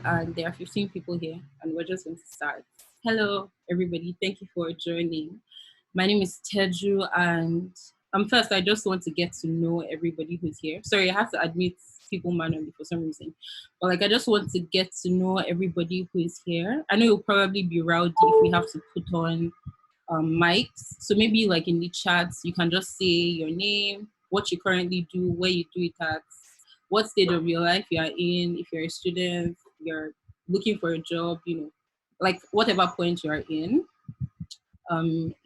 And there are 15 people here, and we're just going to start. Hello, everybody. Thank you for joining. My name is Teju, and first, I just want to get to know everybody who's here. Sorry, I have to admit people manually for some reason, but I just want to get to know everybody who is here. I know it'll probably be rowdy if we have to put on mics. So maybe like in the chats, you can just say your name, what you currently do, where you do it at, what stage of your life you are in, if you're a student, you're looking for a job, like whatever point you are in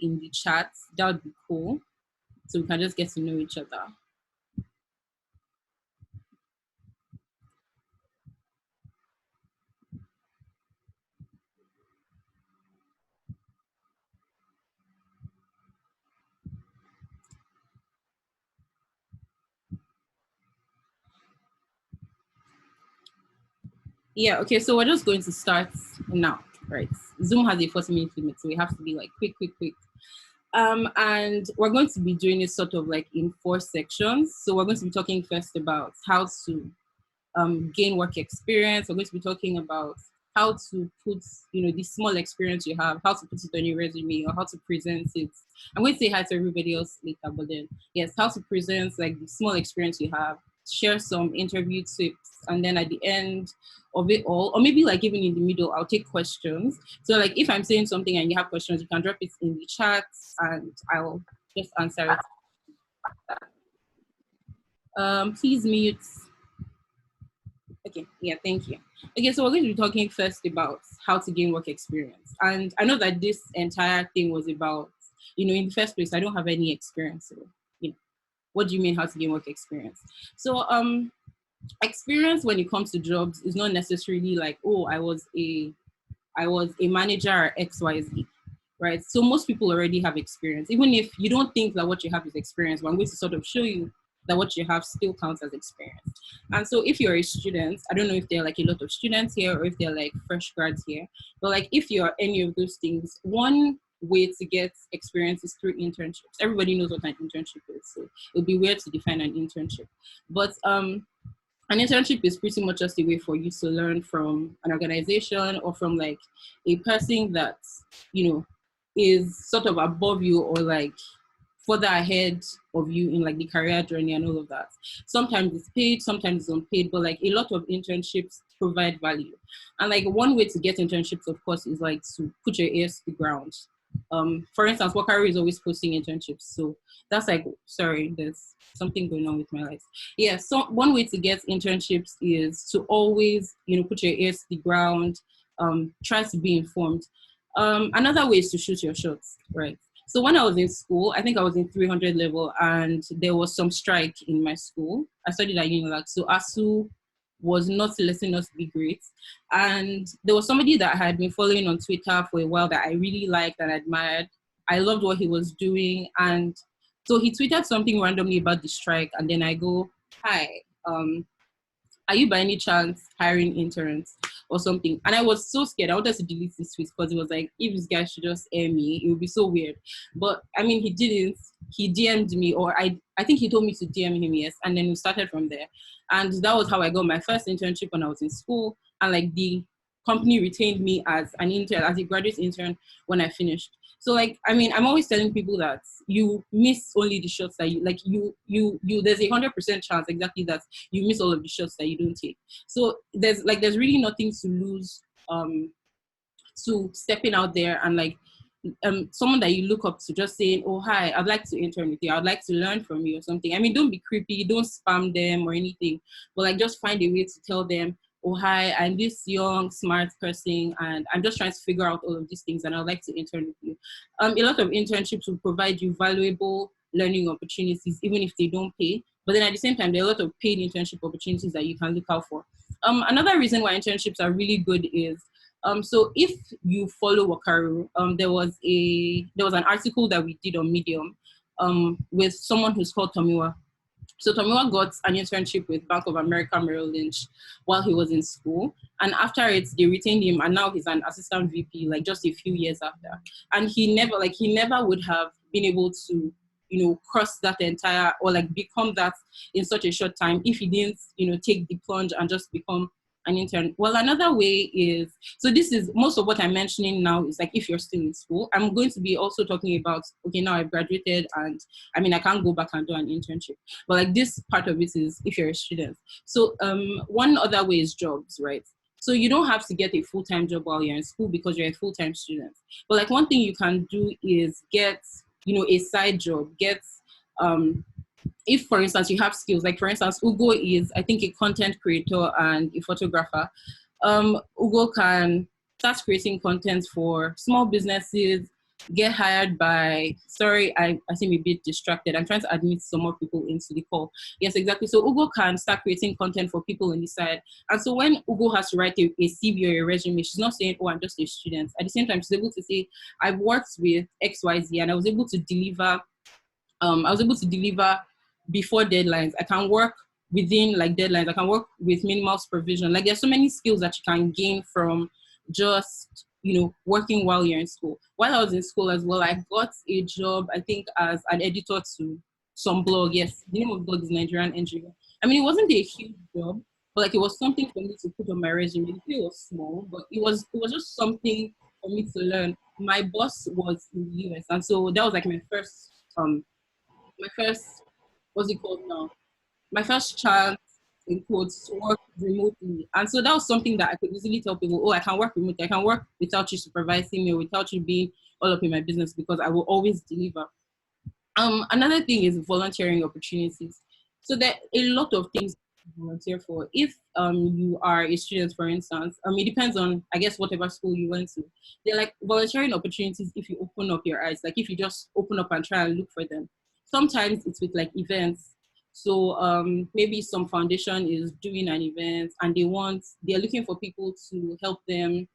the chat, that would be cool. So we can just get to know each other. Yeah, okay, so we're just going to start now, right? Zoom has a 40-minute limit, so we have to be like quick, quick, quick. And we're going to be doing it sort of like in 4 sections. So we're going to be talking first about how to gain work experience. We're going to be talking about how to put, the small experience you have, how to put it on your resume or how to present it. I'm going to say hi to everybody else later, but then, yes, how to present like the small experience you have, share some interview tips, and then at the end of it all, or maybe like even in the middle, I'll take questions. So like if I'm saying something and you have questions, you can drop it in the chat and I'll just answer it. Please mute. Okay, yeah, thank you. Okay, so we're going to be talking first about how to gain work experience. And I know that this entire thing was about, in the first place, I don't have any experience. So, what do you mean how to gain work experience? So, experience when it comes to jobs is not necessarily like, oh, I was a manager at XYZ, right? So most people already have experience. Even if you don't think that what you have is experience, but I'm going to sort of show you that what you have still counts as experience. And so if you're a student, I don't know if there are like a lot of students here or if they're like fresh grads here, but like if you're any of those things, one way to get experience is through internships. Everybody knows what an internship is, so it would be weird to define an internship. But an internship is pretty much just a way for you to learn from an organization or from like a person that, is sort of above you or like further ahead of you in like the career journey and all of that. Sometimes it's paid, sometimes it's unpaid, but like a lot of internships provide value. And like one way to get internships, of course, is like to put your ears to the ground. For instance, Wakari is always posting internships. So that's like, sorry, there's something going on with my lights. Yeah, so one way to get internships is to always, put your ears to the ground, try to be informed. Another way is to shoot your shots, right? So when I was in school, I think I was in 300 level and there was some strike in my school. I studied at Unilag. So ASU was not letting us be great. And there was somebody that I had been following on Twitter for a while that I really liked and admired. I loved what he was doing. And so he tweeted something randomly about the strike. And then I go, hi, are you by any chance hiring interns or something? And I was so scared. I wanted to delete this tweet because it was like, if this guy should just air me, it would be so weird. But I mean, he didn't. He DM'd me, or I think he told me to DM him, yes. And then we started from there. And that was how I got my first internship when I was in school. And like the company retained me as an intern, as a graduate intern when I finished. So like, I mean, I'm always telling people that you miss only the shots that you like. There's 100% chance exactly that you miss all of the shots that you don't take. So there's really nothing to lose to stepping out there and like someone that you look up to just saying, oh hi, I'd like to intern with you, I'd like to learn from you or something. I mean, don't be creepy, don't spam them or anything, but like just find a way to tell them, oh hi, I'm this young smart person and I'm just trying to figure out all of these things and I'd like to intern with you. A lot of internships will provide you valuable learning opportunities even if they don't pay, but then at the same time there are a lot of paid internship opportunities that you can look out for. Another reason why internships are really good is so if you follow Wakaru, there was an article that we did on Medium with someone who's called Tomiwa. So Tomiwa got an internship with Bank of America Merrill Lynch while he was in school. And after it, they retained him and now he's an assistant VP, like just a few years after. And he never would have been able to, cross that entire or like become that in such a short time if he didn't, take the plunge and just become an intern? Well, another way is, so this is most of what I'm mentioning now is like if you're still in school. I'm going to be also talking about, okay, now I've graduated and I mean, I can't go back and do an internship. But like this part of it is if you're a student. So one other way is jobs, right? So you don't have to get a full-time job while you're in school because you're a full-time student. But like one thing you can do is get, you know, a side job, get, if for instance you have skills, like for instance, Ugo is, I think, a content creator and a photographer. Ugo can start creating content for small businesses, get hired by, sorry, I seem a bit distracted. I'm trying to admit some more people into the call. Yes, exactly. So Ugo can start creating content for people on the side. And so when Ugo has to write a CV or a resume, she's not saying, oh, I'm just a student. At the same time, she's able to say, I've worked with XYZ and I was able to deliver before deadlines. I can work within like deadlines. I can work with minimal supervision. Like there's so many skills that you can gain from just, you know, working while you're in school. While I was in school as well, I got a job, I think, as an editor to some blog. Yes, the name of the blog is Nigerian NGO. I mean, it wasn't a huge job, but like it was something for me to put on my resume. It was small, but it was just something for me to learn. My boss was in the US, and so that was like my first, what's it called now? My first chance, in quotes, to work remotely. And so that was something that I could easily tell people, oh, I can work remotely. I can work without you supervising me or without you being all up in my business because I will always deliver. Another thing is volunteering opportunities. So there are a lot of things to volunteer for. If you are a student, for instance, it depends on, I guess, whatever school you went to. They're like volunteering opportunities if you open up your eyes, like if you just open up and try and look for them. Sometimes it's with like events. So maybe some foundation is doing an event and they're looking for people to help them,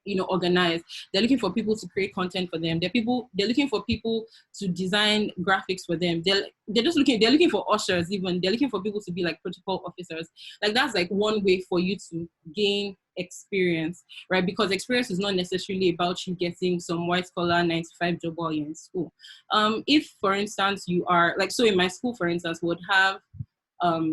you know, organize. They're looking for people to create content for them. They're looking for people to design graphics for them. They're looking for ushers even. They're looking for people to be like protocol officers. Like that's like one way for you to gain experience, right? Because experience is not necessarily about you getting some white collar 9 to 5 job while you're in school. If for instance you are like, so in my school, for instance, would have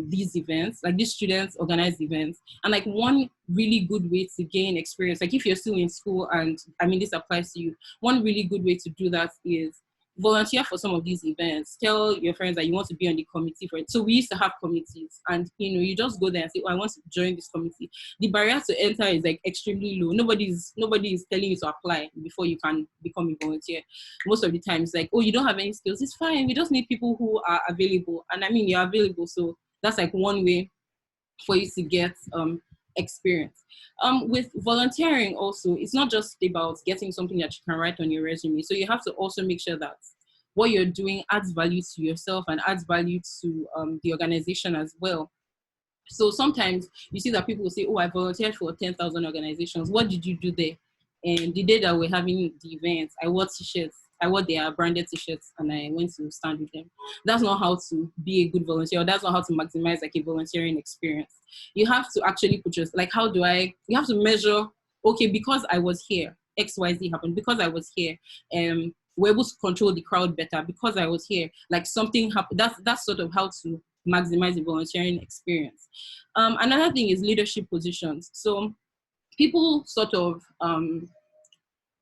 these events, like these students organize events. And like one really good way to gain experience, like if you're still in school, and I mean, this applies to you, one really good way to do that is volunteer for some of these events. Tell your friends that you want to be on the committee for it. So we used to have committees and, you know, you just go there and say, oh, I want to join this committee. The barrier to enter is like extremely low. Nobody is telling you to apply before you can become a volunteer. Most of the time it's like, oh, you don't have any skills. It's fine. We just need people who are available. And I mean, you're available. So that's like one way for you to get experience. With volunteering also, it's not just about getting something that you can write on your resume. So you have to also make sure that what you're doing adds value to yourself and adds value to the organization as well. So sometimes you see that people will say, oh, I volunteered for 10,000 organizations. What did you do there? And the day that we're having the event, I wore t-shirts. I wore their branded t-shirts and I went to stand with them. That's not how to be a good volunteer. That's not how to maximize like a volunteering experience. You have to actually put your, like, you have to measure, okay, because I was here, XYZ happened. Because I was here, we're able to control the crowd better. Because I was here, like something happened. That's sort of how to maximize the volunteering experience. Another thing is leadership positions. So people sort of,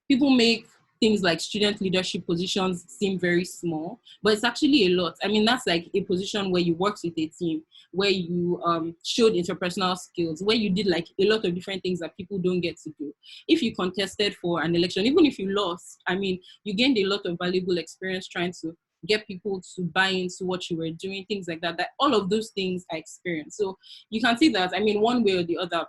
people make things like student leadership positions seem very small, but it's actually a lot. I mean, that's like a position where you worked with a team, where you showed interpersonal skills, where you did like a lot of different things that people don't get to do. If you contested for an election, even if you lost, I mean, you gained a lot of valuable experience trying to get people to buy into what you were doing, things like that. That all of those things are experience. So you can see that, I mean, one way or the other,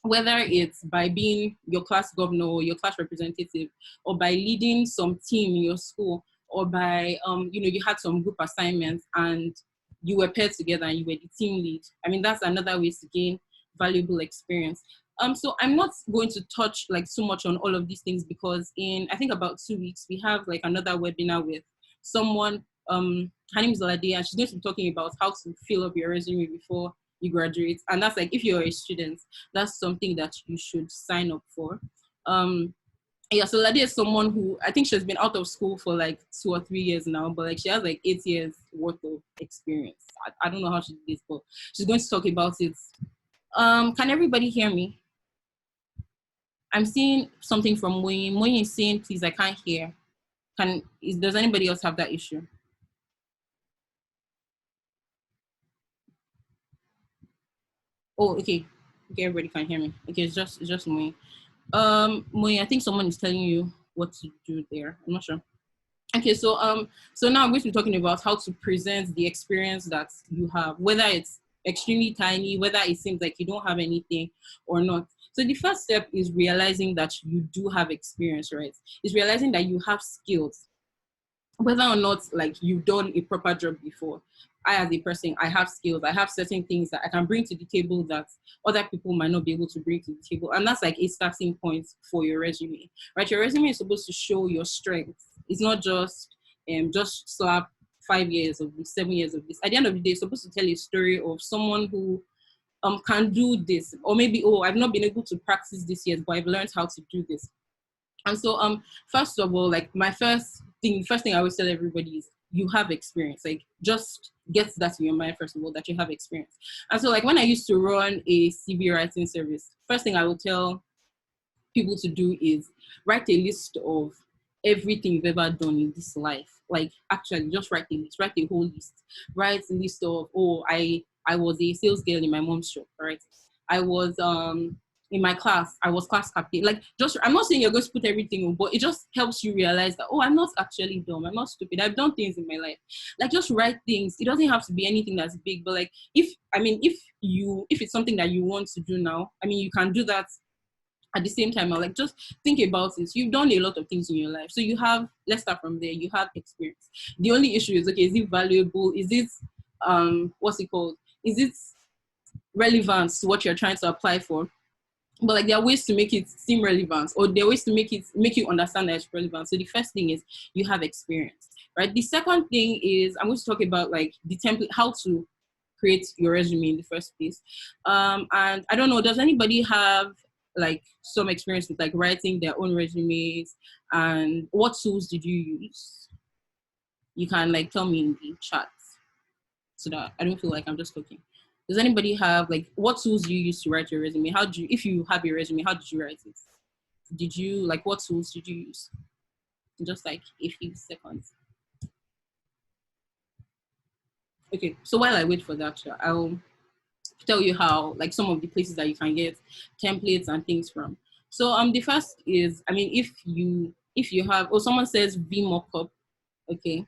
whether it's by being your class governor or your class representative, or by leading some team in your school, or by, you know, you had some group assignments and you were paired together and you were the team lead. I mean, that's another way to gain valuable experience. So I'm not going to touch like so much on all of these things because in, I think about 2 weeks, we have like another webinar with someone, her name is Lade, and she's going to be talking about how to fill up your resume before you graduate. And that's like, if you're a student, that's something that you should sign up for. Yeah, so Lade is someone who, I think she's been out of school for like 2 or 3 years now, but like she has like 8 years worth of experience. I don't know how she did this, but she's going to talk about it Can everybody hear me? I'm seeing something from Moyin. Moyin is saying, please, I can't hear. Does anybody else have that issue? Oh, okay. Okay, everybody can hear me. Okay, it's just Moyin. Moyin, I think someone is telling you what to do there. I'm not sure. Okay, so now I'm going to be talking about how to present the experience that you have, whether it's extremely tiny, whether it seems like you don't have anything or not. So the first step is realizing that you do have experience, right? Is realizing that you have skills, whether or not like you've done a proper job before. I, as a person, I have skills. I have certain things that I can bring to the table that other people might not be able to bring to the table, and that's like a starting point for your resume, right? Your resume is supposed to show your strengths. It's not just slap 5 years of this, 7 years of this. At the end of the day, it's supposed to tell a story of someone who can do this, or maybe, oh, I've not been able to practice this yet, but I've learned how to do this. And so, first of all, like my first thing I always tell everybody is you have experience. Like, just get that in your mind, first of all, that you have experience. And so, like, when I used to run a CV writing service, first thing I would tell people to do is write a list of everything you've ever done in this life. Like, actually, just write a list, write a whole list. Write a list of, oh, I was a sales girl in my mom's shop, right? I was in my class, I was class captain. Like, just, I'm not saying you're going to put everything on, but it just helps you realize that, oh, I'm not actually dumb. I'm not stupid. I've done things in my life. Like, just write things. It doesn't have to be anything that's big, but like, if it's something that you want to do now, I mean, you can do that at the same time. Like, just think about it. You've done a lot of things in your life, so you have, let's start from there, you have experience. The only issue is, okay, is it valuable? Is it what's it called, is it relevant to what you're trying to apply for? But like, there are ways to make it seem relevant, or there are ways to make you understand that it's relevant. So the first thing is you have experience, right? The second thing is I'm going to talk about like the template, how to create your resume in the first place. And I don't know, does anybody have like some experience with like writing their own resumes, and what tools did you use? You can like tell me in the chat so that I don't feel like I'm just talking. Does anybody have like, what tools do you use to write your resume? How do you, if you have a resume, how did you write it? Did you like, what tools did you use? Just like a few seconds. Okay, so while I wait for that, I'll tell you how, like, some of the places that you can get templates and things from. So the first is, I mean, if you have, or someone says VMockup, okay,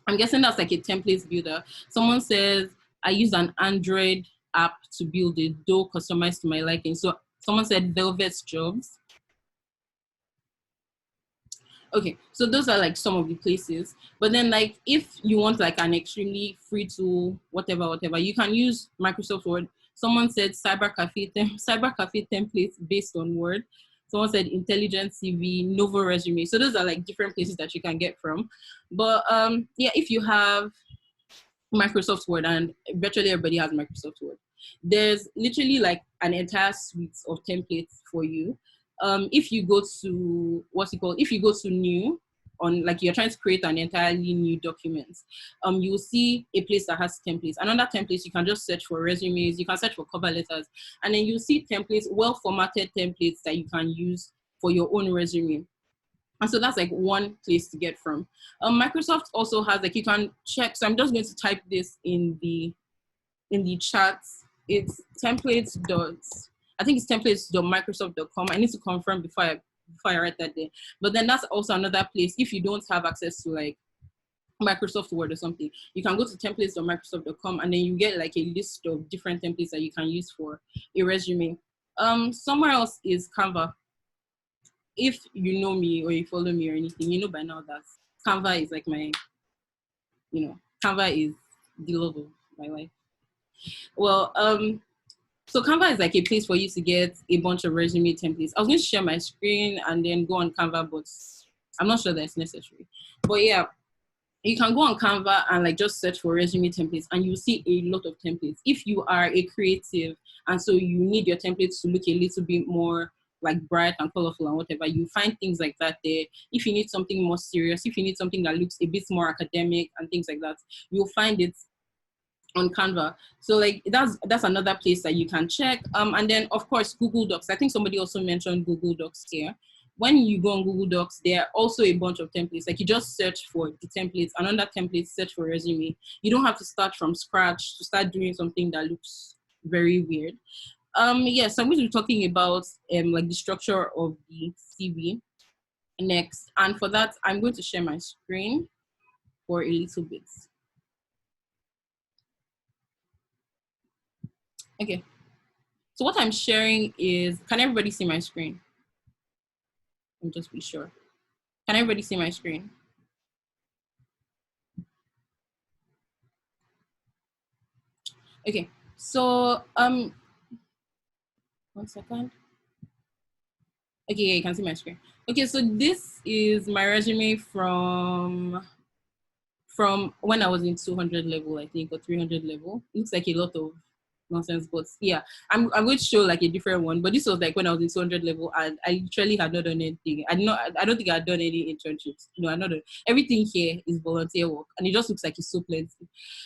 I'm guessing that's like a template builder. Someone says I use an Android app to build it, though customized to my liking. So someone said Velvet's Jobs. Okay, so those are like some of the places. But then like, if you want like an extremely free tool, whatever, you can use Microsoft Word. Someone said cyber cafe templates based on Word. Someone said intelligent CV, Novo resume. So those are like different places that you can get from. But yeah, if you have Microsoft Word, and virtually everybody has Microsoft Word, there's literally like an entire suite of templates for you. If you go to, what's it called, if you go to new, on like you're trying to create an entirely new document, you will see a place that has templates. Another templates, you can just search for resumes, you can search for cover letters, and then you see templates, well formatted templates that you can use for your own resume. And so that's like one place to get from. Microsoft also has like, you can check. So I'm just going to type this in the chat. It's templates dot, I think it's templates.microsoft.com. I need to confirm before I write that there. But then that's also another place. If you don't have access to like Microsoft Word or something, you can go to templates.microsoft.com, and then you get like a list of different templates that you can use for a resume. Somewhere else is Canva. If you know me or you follow me or anything, you know by now that Canva is like my, Canva is the love of my life. Well, so Canva is like a place for you to get a bunch of resume templates. I was going to share my screen and then go on Canva, but I'm not sure that's necessary. But yeah, you can go on Canva and like just search for resume templates, and you'll see a lot of templates. If you are a creative and so you need your templates to look a little bit more like bright and colorful and whatever, you find things like that there. If you need something more serious, if you need something that looks a bit more academic and things like that, you'll find it on Canva. So like that's another place that you can check. And then of course Google Docs. I think somebody also mentioned Google Docs here. When you go on Google Docs, there are also a bunch of templates. Like you just search for the templates, and under templates, search for resume. You don't have to start from scratch to start doing something that looks very weird. Yes, I'm going to be talking about like the structure of the CV next. And for that, I'm going to share my screen for a little bit. Okay. So what I'm sharing is, can everybody see my screen? Let me just be sure. Can everybody see my screen? Okay. So 1 second. Okay, yeah, you can see my screen. Okay, so this is my resume from when I was in 200 level, I think, or 300 level. It looks like a lot of nonsense, but yeah, I'm going to show like a different one. But this was like when I was in 200 level, and I literally had not done anything. I don't think I had done any internships. No, I not done. Everything here is volunteer work, and it just looks like it's so plenty.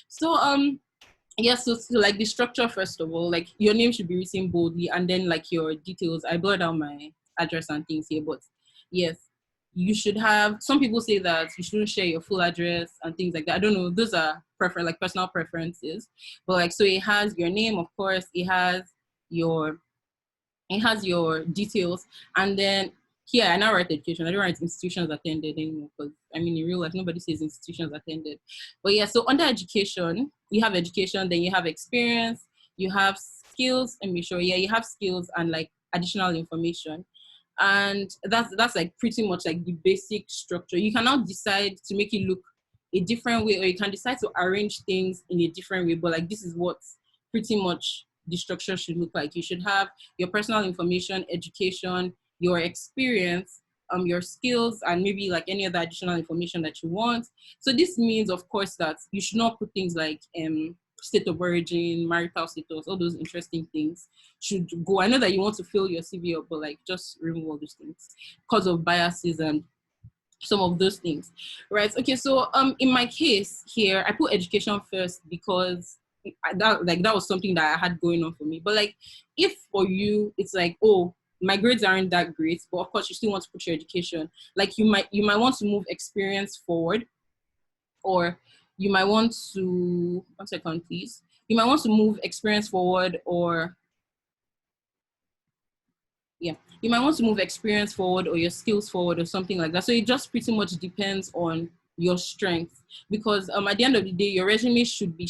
So yes, so like the structure, first of all, like your name should be written boldly, and then like your details. I blurred out my address and things here, but yes, you should have. Some people say that you shouldn't share your full address and things like that. I don't know. Those are like personal preferences, but like, so it has your name, of course. Your it has your details, and then here I now write education. I don't write institutions attended anymore, because I mean in real life nobody says institutions attended. But yeah, so under education you have education, then you have experience, you have skills, and be sure, yeah, you have skills and like additional information. And that's like pretty much like the basic structure. You can now decide to make it look a different way, or you can decide to arrange things in a different way, but like this is what pretty much the structure should look like. You should have your personal information, education, your experience, your skills, and maybe like any other additional information that you want. So this means, of course, that you should not put things like state of origin, marital status, all those interesting things should go. I know that you want to fill your CV up, but like just remove all those things because of biases and some of those things, right? Okay, so in my case here, I put education first because that was something that I had going on for me. But like, if for you it's like, oh, my grades aren't that great, but of course you still want to put your education, like you might want to move experience forward, or you might want to, 1 second please, you might want to move experience forward, or yeah, you might want to move experience forward or your skills forward or something like that. So it just pretty much depends on your strengths, because at the end of the day, your resume should be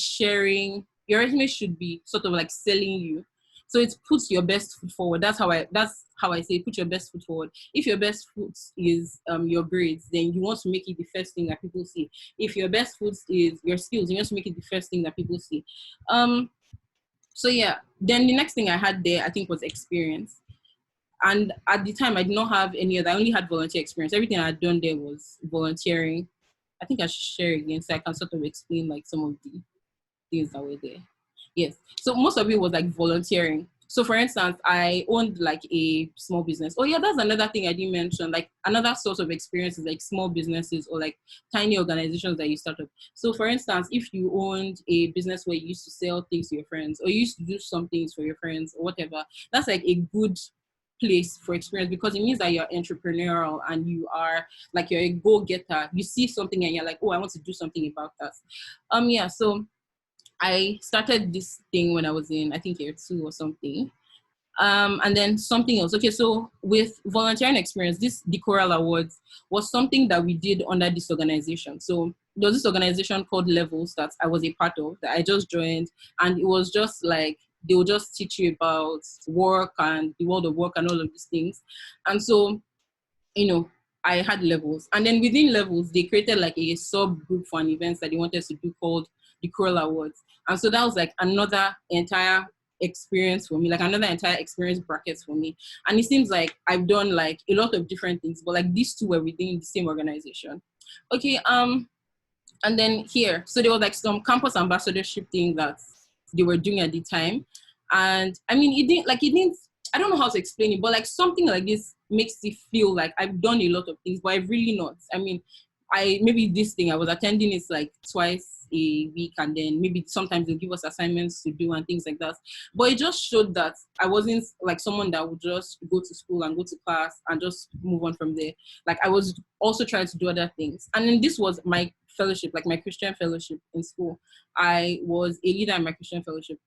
sort of like selling you. So it puts your best foot forward. That's how I say put your best foot forward. If your best foot is your grades, then you want to make it the first thing that people see. If your best foot is your skills, you want to make it the first thing that people see. So yeah, then the next thing I had there, I think, was experience. And at the time, I did not have any other. I only had volunteer experience. Everything I had done there was volunteering. I think I should share again so I can sort of explain like some of the things that were there. Yes. So most of it was like volunteering. So for instance, I owned like a small business. Oh yeah, that's another thing I didn't mention. Like another source of experience is like small businesses or like tiny organizations that you start up. So for instance, if you owned a business where you used to sell things to your friends, or you used to do some things for your friends or whatever, that's like a good place for experience, because it means that you're entrepreneurial and you are like, you're a go-getter. You see something and you're like, oh, I want to do something about that. Yeah, so I started this thing when I was in, I think, year 2 or something. And then something else. Okay, so with volunteering experience, the Coral Awards was something that we did under this organization. So there was this organization called Levels that I was a part of, that I just joined, and it was just like, they will just teach you about work and the world of work and all of these things. And so, you know, I had Levels. And then within Levels, they created like a subgroup for an event that they wanted to do called the Coral Awards. And so that was like another entire experience for me, like another entire experience brackets for me. And it seems like I've done like a lot of different things, but like these two were within the same organization. Okay, and then here, so there was like some campus ambassadorship thing that they were doing at the time. And I mean, it didn't, I don't know how to explain it, but like something like this makes it feel like I've done a lot of things, but I've really not. I mean, maybe this thing I was attending is like twice a week, and then maybe sometimes they'll give us assignments to do and things like that. But it just showed that I wasn't like someone that would just go to school and go to class and just move on from there. Like I was also trying to do other things. And then this was my fellowship, like my Christian fellowship in school. I was a leader in my Christian fellowship.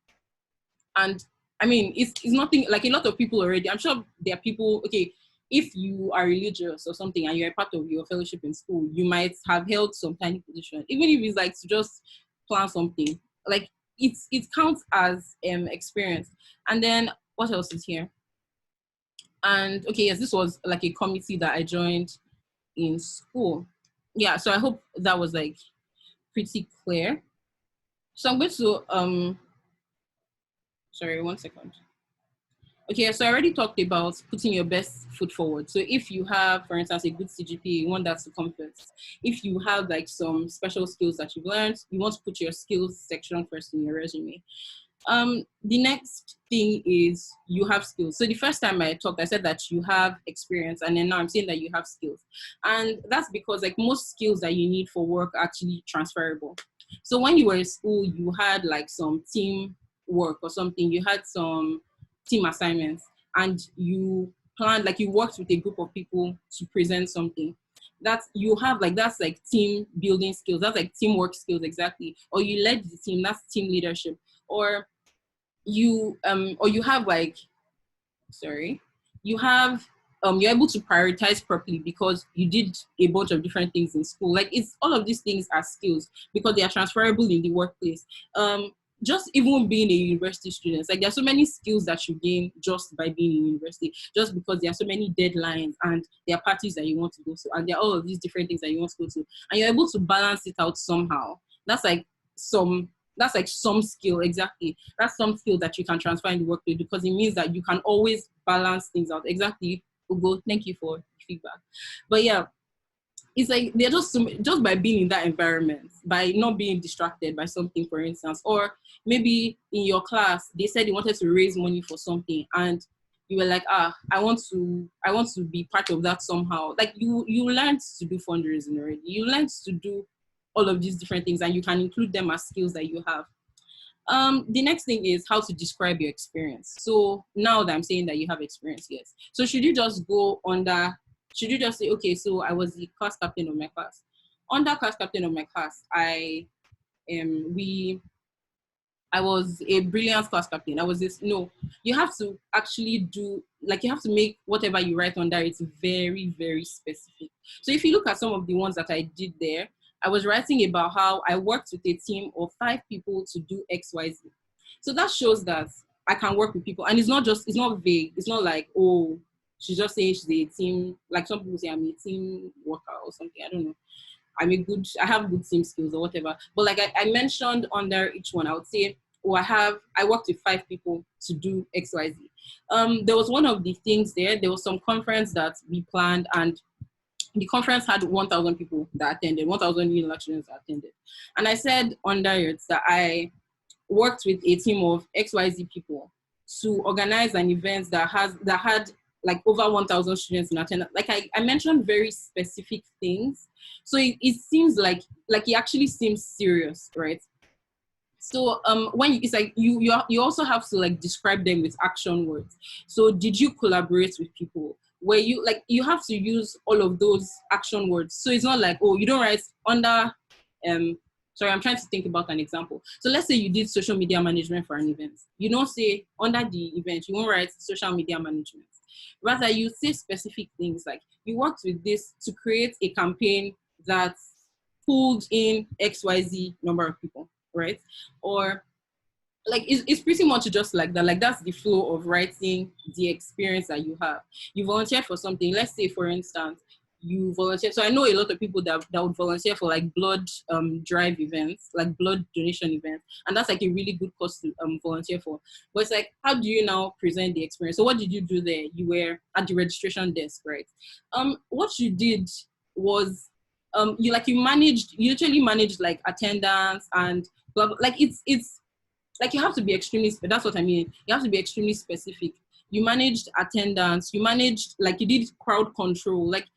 And I mean, it's nothing like a lot of people already. I'm sure there are people, okay, if you are religious or something and you're a part of your fellowship in school, you might have held some tiny position, even if it's like to just plan something. Like it counts as experience. And then what else is here? And okay, yes, this was like a committee that I joined in school. Yeah, so I hope that was like pretty clear. So I'm going to sorry, 1 second. Okay, so I already talked about putting your best foot forward. So if you have, for instance, a good CGPA, you want that to come first. If you have like some special skills that you've learned, you want to put your skills section first in your resume. The next thing is you have skills. So the first time I talked, I said that you have experience, and then now I'm saying that you have skills. And that's because like most skills that you need for work are actually transferable. So when you were in school, you had like some team work or something, you had some team assignments, and you planned, like you worked with a group of people to present something. That you have like, that's like team building skills, that's like teamwork skills, exactly. Or you led the team, that's team leadership. Or you have like, sorry, you have you're able to prioritize properly because you did a bunch of different things in school. Like it's all of these things are skills because they are transferable in the workplace. Just even being a university student, like there are so many skills that you gain just by being in university, just because there are so many deadlines and there are parties that you want to go to, and there are all of these different things that you want to go to, and you're able to balance it out somehow. That's like some skill, exactly. That's some skill that you can transfer in the workplace because it means that you can always balance things out. Exactly, Ugo, thank you for feedback. But yeah, it's like they're just by being in that environment, by not being distracted by something, for instance, or maybe in your class they said they wanted to raise money for something, and you were like, I want to be part of that somehow. Like you learned to do fundraising already. You learned to do all of these different things, and you can include them as skills that you have. The next thing is how to describe your experience. So now that I'm saying that you have experience, yes. So should you just say, okay, so I was the class captain of my class. Under class captain of my class, I was a brilliant class captain. No, you have to actually do, like you have to make whatever you write under it very, very specific. So if you look at some of the ones that I did there, I was writing about how I worked with a team of 5 people to do XYZ. So that shows that I can work with people. And it's not vague. It's not like, oh, she's just saying she's a team, like some people say I'm a team worker or something. I don't know. I have good team skills or whatever. But like I mentioned under each one, I would say, oh, I worked with 5 people to do XYZ. There was one of the things there was some conference that we planned, and the conference had 1,000 people that attended, 1,000 unilag students that attended. And I said under it that I worked with a team of XYZ people to organize an event that had like over 1,000 students in attendance. Like I mentioned very specific things. So it seems like it actually seems serious, right? So it's like you also have to like describe them with action words. So did you collaborate with people? Where you have to use all of those action words. So it's not like, oh, you don't write under sorry, I'm trying to think about an example. So let's say you did social media management for an event. You don't say under the event, you won't write social media management. Rather, you say specific things like you worked with this to create a campaign that pulled in XYZ number of people, right? Or like it's pretty much just like that. Like that's the flow of writing the experience that you have. You volunteered for something. Let's say, for instance, you volunteer. So I know a lot of people that would volunteer for like blood drive events, like blood donation events, and that's like a really good cause to volunteer for. But it's like, how do you now present the experience? So what did you do there? You were at the registration desk, right? What you did was you literally managed like attendance and blah, blah. Like it's like you have to be extremely, that's what I mean. You have to be extremely specific. You managed attendance, you managed, like you did crowd control. Like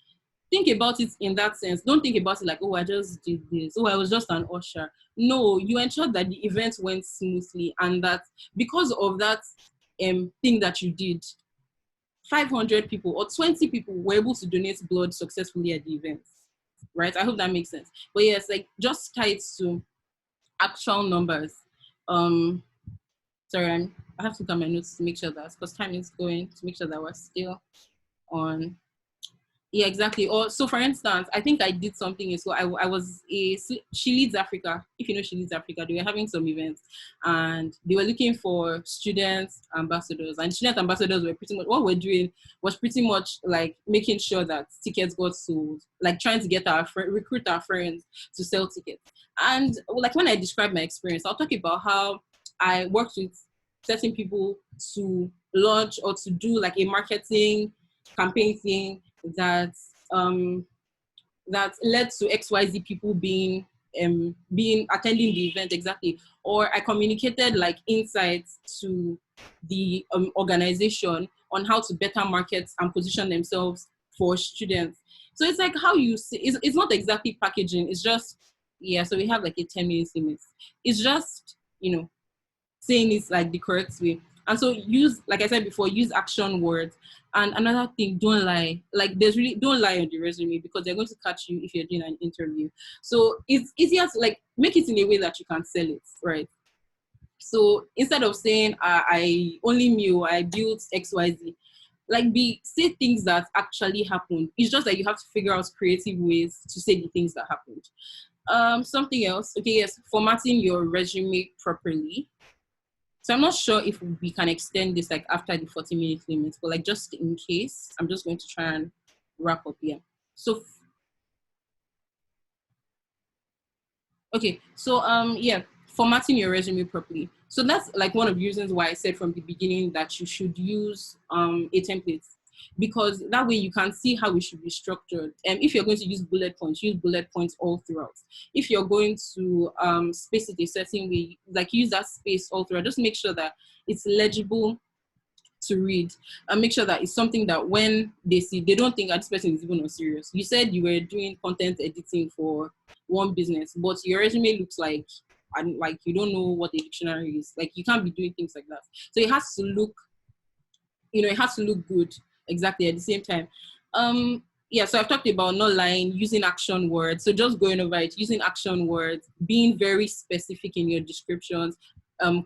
think about it in that sense. Don't think about it like, oh, I just did this. Oh, I was just an usher. No, you ensured that the event went smoothly, and that because of that thing that you did, 500 people or 20 people were able to donate blood successfully at the event. Right? I hope that makes sense. But yes, like just tie it to actual numbers. Sorry, I have to look at my notes to make sure that, because time is going, to make sure that we're still on. Yeah, exactly. Or so, for instance, I think I did something. So I was She Leads Africa. If you know She Leads Africa, they were having some events, and they were looking for student ambassadors. And student ambassadors were pretty much, what we're doing was pretty much like making sure that tickets got sold, like trying to get recruit our friends to sell tickets. And like when I describe my experience, I'll talk about how I worked with certain people to launch or to do like a marketing campaign thing that that led to XYZ people being attending the event. Exactly. Or I communicated like insights to the organization on how to better market and position themselves for students. So it's like how you see, it's not exactly packaging, it's just, yeah, so we have like a 10-minute limit. It's just, saying it like the correct way. And so use, like I said before, use action words. And another thing, don't lie. Like don't lie on the resume, because they're going to catch you if you're doing an interview. So it's easier to like make it in a way that you can sell it, right? So instead of saying I only knew I built XYZ, like say things that actually happened. It's just that you have to figure out creative ways to say the things that happened. Something else. Okay, yes, formatting your resume properly. So I'm not sure if we can extend this like after the 40-minute limit, but like just in case, I'm just going to try and wrap up here. So, okay. So, yeah, formatting your resume properly. So that's like one of the reasons why I said from the beginning that you should use a template, because that way you can see how it should be structured. And if you're going to use bullet points all throughout. If you're going to space it a certain way, like use that space all throughout. Just make sure that it's legible to read, and make sure that it's something that when they see, they don't think this person is even not serious. You said you were doing content editing for one business, but your resume looks like, and like you don't know what a dictionary is. Like you can't be doing things like that. So it has to look, it has to look good. Exactly. At the same time, yeah, so I've talked about not lying, using action words. So just going over it, using action words, being very specific in your descriptions,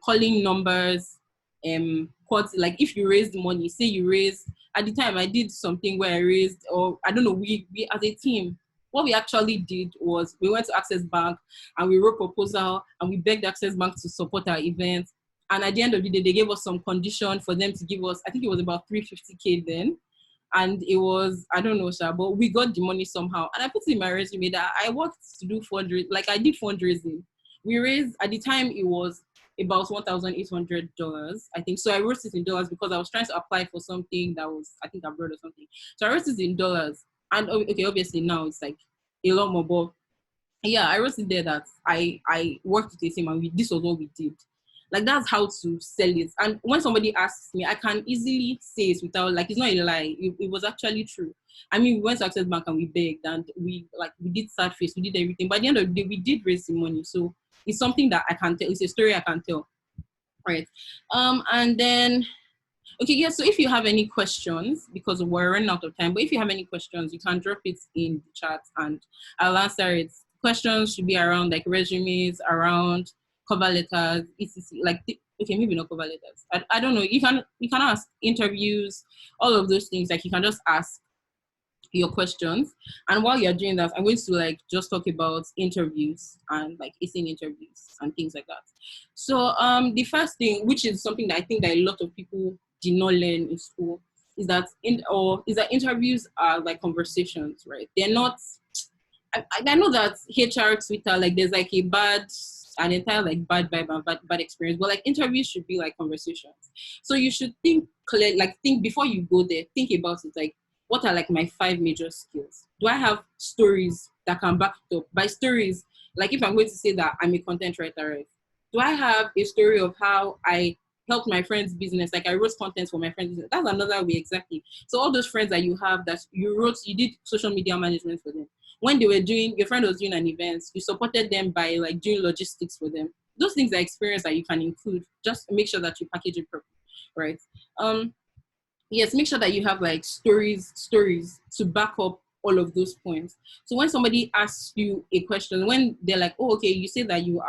calling numbers, like if you raised money, say you raised, at the time I did something where I raised, or I don't know, we as a team, what we actually did was we went to Access Bank and we wrote proposal and we begged Access Bank to support our event. And at the end of the day, they gave us some condition for them to give us, I think it was about 350K then. And it was, I don't know, sir, but we got the money somehow. And I put it in my resume that I worked to do fundraising, like I did fundraising. We raised, at the time it was about $1,800, I think. So I wrote it in dollars because I was trying to apply for something that was, I think, abroad or something. So I wrote it in dollars. And okay, obviously now it's like a lot more, but yeah, I wrote it there that I worked with a team and this was what we did. Like that's how to sell it. And when somebody asks me, I can easily say it without, like, it's not a lie. It was actually true. I mean, we went to Access Bank and we begged and we did sad face, we did everything. But at the end of the day, we did raise the money. So it's something that I can tell. It's a story I can tell. Right. And then, okay, yeah, so if you have any questions, because we're running out of time, but if you have any questions, you can drop it in the chat and I'll answer it. Questions should be around like resumes, around cover letters, etc. Like, okay, maybe not cover letters. I don't know. You can ask interviews, all of those things. Like you can just ask your questions. And while you're doing that, I'm going to like just talk about interviews and like acing interviews and things like that. So the first thing, which is something that I think that a lot of people did not learn in school, is that interviews are like conversations, right? They're not. I know that HR Twitter, like there's like an entire like bad vibe and bad experience, but like interviews should be like conversations. So you should think clear, like think before you go there, think about it, like what are like my 5 major skills? Do I have stories that can back it up? By stories, like if I'm going to say that I'm a content writer, right? Do I have a story of how I helped my friend's business. Like I wrote content for my friend's business. That's another way, exactly. So all those friends that you have that you did social media management for them. When they were doing, your friend was doing an event, you supported them by like doing logistics for them. Those things are experience that you can include. Just make sure that you package it properly, right? Yes, make sure that you have like stories to back up all of those points. So when somebody asks you a question, when they're like, oh, okay, you say that you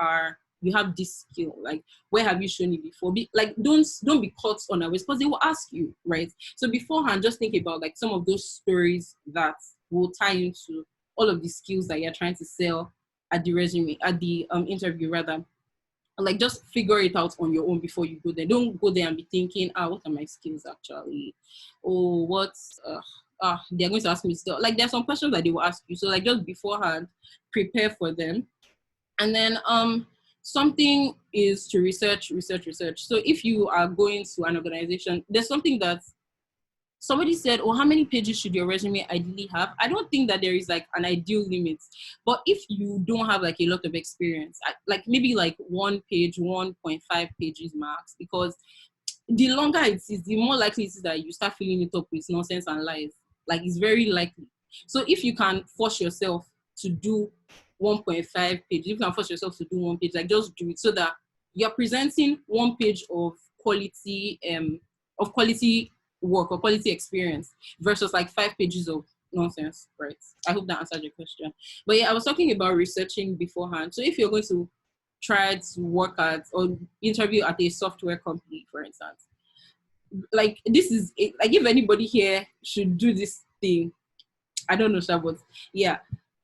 have this skill, like where have you shown it before? Like don't be caught unawares, because they will ask you, right? So beforehand, just think about like some of those stories that will tie into all of the skills that you're trying to sell at the resume, at the interview rather. Like just figure it out on your own before you go there. Don't go there and be thinking, what are my skills actually? Oh, what's they're going to ask me still. Like there's some questions that they will ask you. So like just beforehand, prepare for them. And then something is to research. So if you are going to an organization, there's something that somebody said, oh, how many pages should your resume ideally have? I don't think that there is like an ideal limit. But if you don't have like a lot of experience, like maybe like 1 page, 1.5 pages max, because the longer it is, the more likely it is that you start filling it up with nonsense and lies. Like it's very likely. So if you can force yourself to do 1.5 pages, you can force yourself to do 1 page, like just do it so that you're presenting 1 page of quality work or quality experience versus like 5 pages of nonsense, right? I hope that answered your question. But yeah, I was talking about researching beforehand. So if you're going to try to work at or interview at a software company, for instance, like this is like if anybody here should do this thing, I don't know, Sha, but yeah,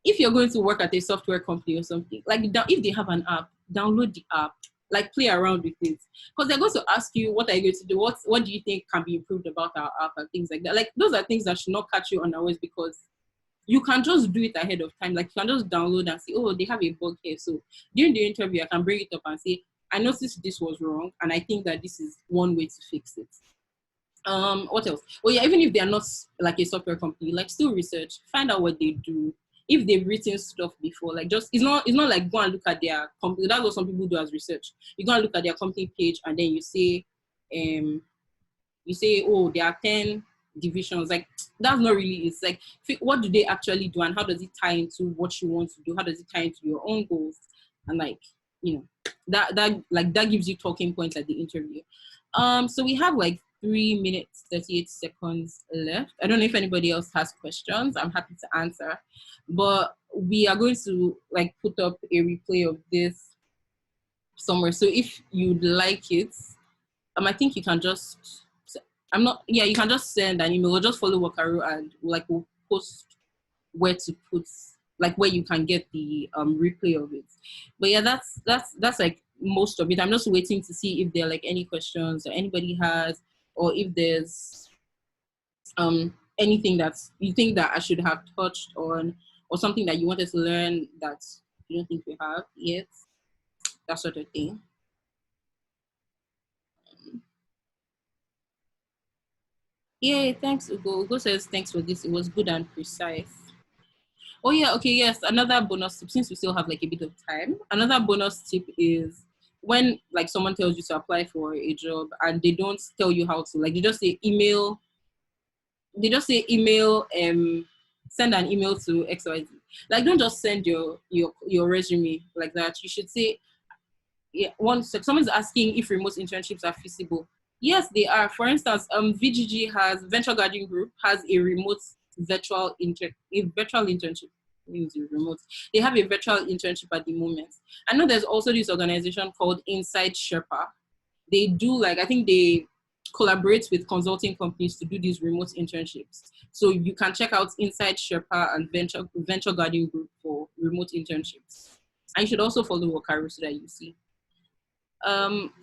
if you're going to work at a software company or something, like if they have an app, download the app, like play around with it, because they're going to ask you, what are you going to do? What do you think can be improved about our app and things like that? Like those are things that should not catch you unawares, because you can just do it ahead of time. Like you can just download and say, oh, they have a bug here. So during the interview, I can bring it up and say, I noticed this was wrong, and I think that this is one way to fix it. What else? Oh yeah, even if they are not like a software company, like still research, find out what they do. If they've written stuff before, like just it's not like go and look at their company. That's what some people do as research. You go and look at their company page and then you say, oh, there are 10 divisions. Like that's not really, it's like what do they actually do and how does it tie into what you want to do? How does it tie into your own goals? And like, you know, that gives you talking points at the interview. So we have like 3 minutes 38 seconds left. I don't know if anybody else has questions. I'm happy to answer, but we are going to like put up a replay of this somewhere. So if you'd like it, I think you can just you can just send an email or just follow Wakaru and like we'll post where to put, like where you can get the replay of it. But yeah, that's like most of it. I'm just waiting to see if there are like any questions or anybody has, or if there's anything that you think that I should have touched on, or something that you wanted to learn that you don't think we have yet, that sort of thing. Yeah, thanks, Ugo. Ugo says thanks for this. It was good and precise. Oh yeah, okay, yes. Another bonus tip, since we still have like a bit of time, another bonus tip is when like someone tells you to apply for a job and they don't tell you how to, like they just say email, send an email to XYZ. Like don't just send your resume like that. You should say, yeah, once someone's asking if remote internships are feasible. Yes, they are. For instance, VGG has Venture Guardian Group has a virtual internship. Means remote. They have a virtual internship at the moment. I know there's also this organization called InsideSherpa. They do like, I think they collaborate with consulting companies to do these remote internships. So you can check out InsideSherpa and Venture Guardian Group for remote internships. And you should also follow Wakaru so that you see.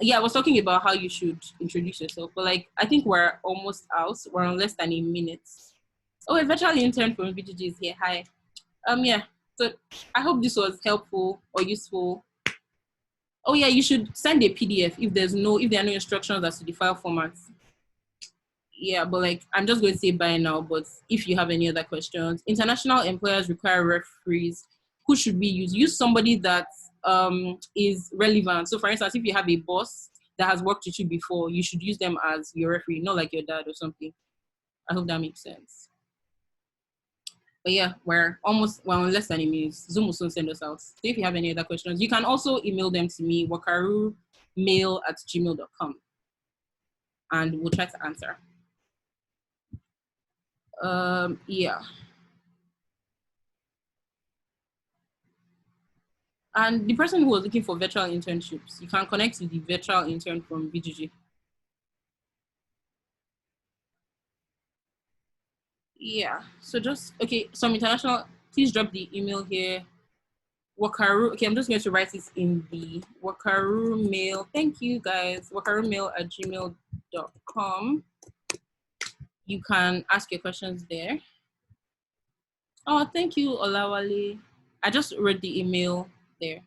Yeah, I was talking about how you should introduce yourself, but like I think we're almost out. We're on less than a minute. Oh, a virtual intern from VGG is here. Hi. Yeah. So I hope this was helpful or useful. Oh yeah, you should send a PDF if there are no instructions as to the file format. Yeah, but like I'm just going to say bye now. But if you have any other questions, international employers require referees. Who should we use? Use somebody that is relevant. So for instance, if you have a boss that has worked with you before, you should use them as your referee, not like your dad or something. I hope that makes sense. But yeah, we're on less than a minute. Zoom will soon send us out. So if you have any other questions, you can also email them to me, wakarumail@gmail.com, and we'll try to answer. Yeah. And the person who was looking for virtual internships, you can connect with the virtual intern from BGG. Yeah. So just, okay, some international, please drop the email here. Wakaru, okay, I'm just going to write this in the Wakaru mail. Thank you guys. wakarumail@gmail.com. You can ask your questions there. Oh, thank you, Olawale. I just read the email there.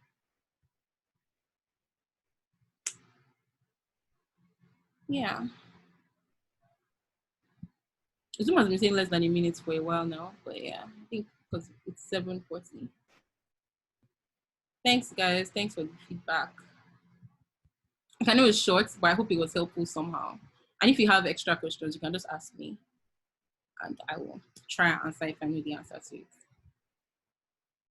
Yeah. Zoom has been saying less than a minute for a while now, but yeah, I think because it's 7:40. Thanks, guys. Thanks for the feedback. I know it's short, but I hope it was helpful somehow. And if you have extra questions, you can just ask me, and I will try and answer if I know the answer to it.